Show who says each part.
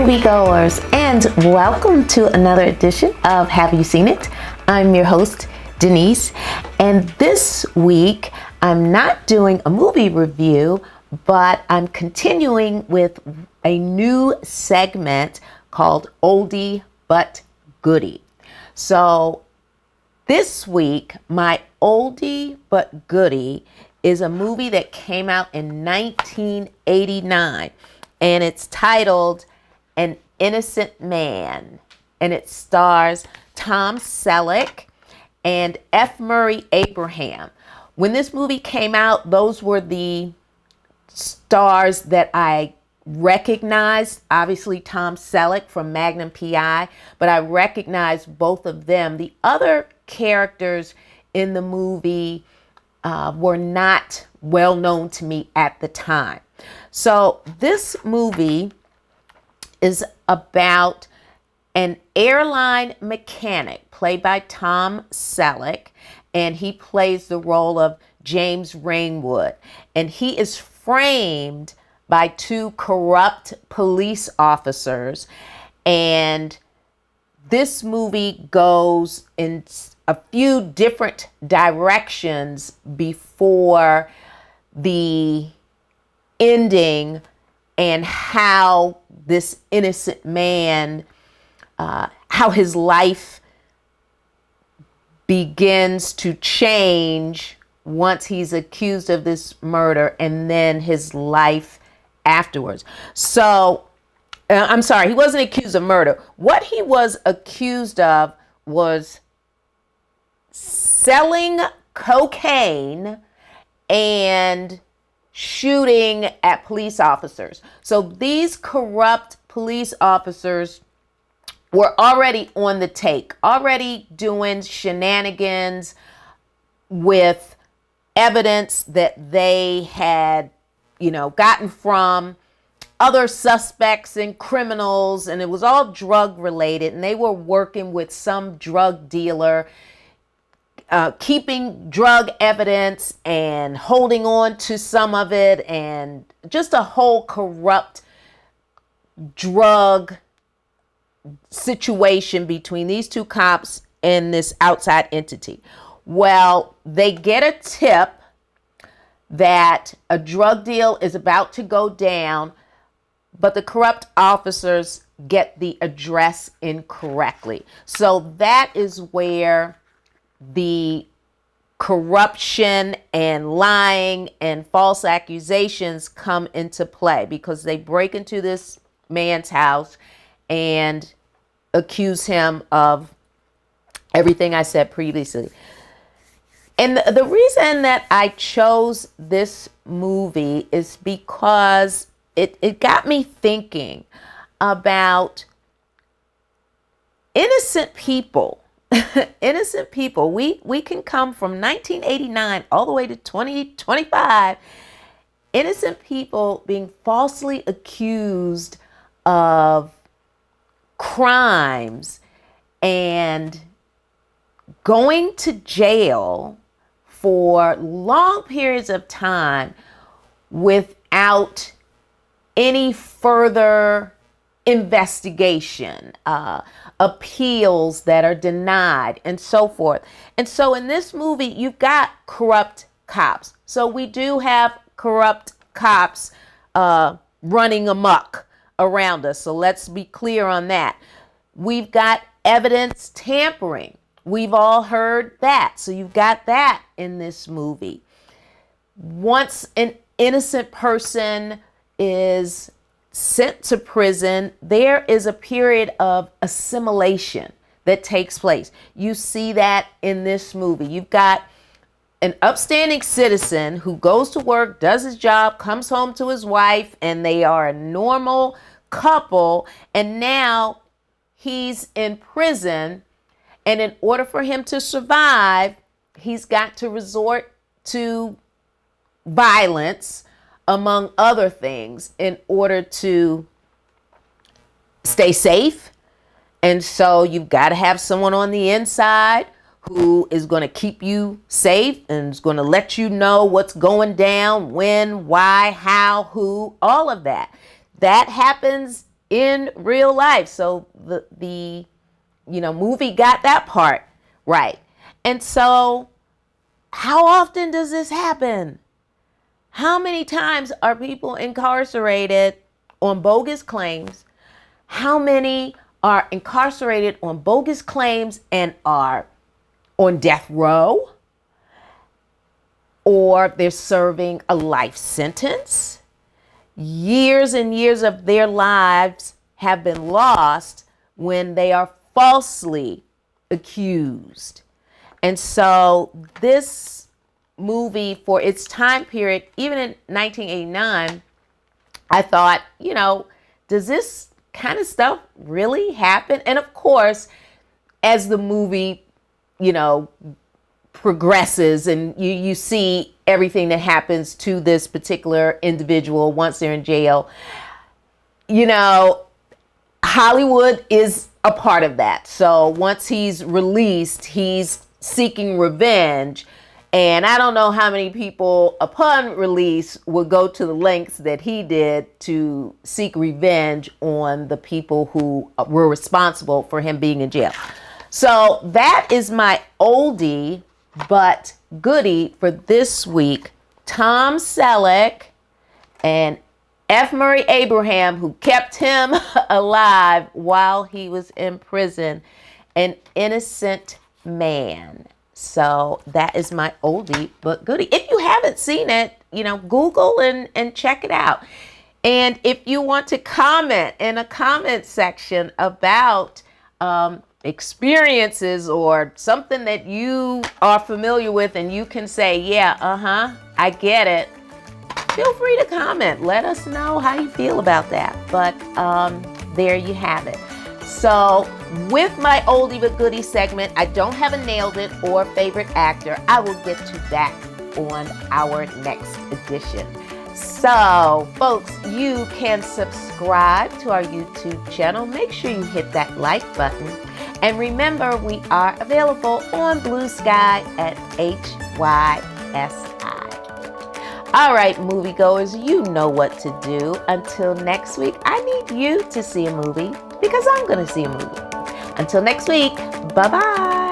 Speaker 1: moviegoers, and welcome to another edition of Have You Seen It? I'm your host, Denise, and this week I'm not doing a movie review, but I'm continuing with a new segment called Oldie but Goodie. So this week, my Oldie but Goodie is a movie that came out in 1989, and it's titled An Innocent Man, and it stars Tom Selleck and F. Murray Abraham. When this movie came out, those were the stars that I recognized. Obviously Tom Selleck from Magnum PI, but I recognized both of them. The other characters in the movie were not well known to me at the time. So this movie is about an airline mechanic played by Tom Selleck, and he plays the role of James Rainwood, and he is framed by two corrupt police officers. And this movie goes in a few different directions before the ending, and how this innocent man, how his life begins to change once he's accused of this murder, and then his life afterwards. So, I'm sorry, he wasn't accused of murder. What he was accused of was selling cocaine and shooting at police officers. So these corrupt police officers were already on the take, already doing shenanigans with evidence that they had, gotten from other suspects and criminals, and it was all drug related, and they were working with some drug dealer, keeping drug evidence and holding on to some of it, and just a whole corrupt drug situation between these two cops and this outside entity. Well, they get a tip that a drug deal is about to go down, but the corrupt officers get the address incorrectly. So that is where the corruption and lying and false accusations come into play, because they break into this man's house and accuse him of everything I said previously. And the reason that I chose this movie is because it got me thinking about innocent people. Innocent people. We can come from 1989 all the way to 2025. Innocent people being falsely accused of crimes and going to jail for long periods of time without any further investigation, appeals that are denied, and so forth. And so in this movie, you've got corrupt cops. So we do have corrupt cops running amok around us. So let's be clear on that. We've got evidence tampering. We've all heard that. So you've got that in this movie. Once an innocent person is sent to prison, there is a period of assimilation that takes place. You see that in this movie. You've got an upstanding citizen who goes to work, does his job, comes home to his wife, and they are a normal couple, and now he's in prison, and in order for him to survive, he's got to resort to violence, among other things, in order to stay safe. And so you've got to have someone on the inside who is going to keep you safe and is going to let you know what's going down, when, why, how, who, all of that. That happens in real life. So the movie got that part right. And so how often does this happen? How many times are people incarcerated on bogus claims? How many are incarcerated on bogus claims and are on death row? Or they're serving a life sentence? Years and years of their lives have been lost when they are falsely accused. And so this movie, for its time period, even in 1989, I thought, does this kind of stuff really happen? And of course, as the movie, progresses and you see everything that happens to this particular individual once they're in jail, Hollywood is a part of that. So once he's released, he's seeking revenge. And I don't know how many people upon release would go to the lengths that he did to seek revenge on the people who were responsible for him being in jail. So that is my oldie but goodie for this week. Tom Selleck and F. Murray Abraham, who kept him alive while he was in prison, An Innocent Man. So that is my oldie but goodie. If you haven't seen it, Google and check it out. And if you want to comment in a comment section about experiences or something that you are familiar with and you can say, yeah, I get it, feel free to comment. Let us know how you feel about that. But there you have it. So with my oldie but goodie segment, I don't have a nailed it or favorite actor. I will get to that on our next edition. So folks, you can subscribe to our YouTube channel. Make sure you hit that like button. And remember, we are available on BlueSky at HYSI. All right, moviegoers, you know what to do. Until next week, I need you to see a movie because I'm going to see a movie. Until next week, bye-bye.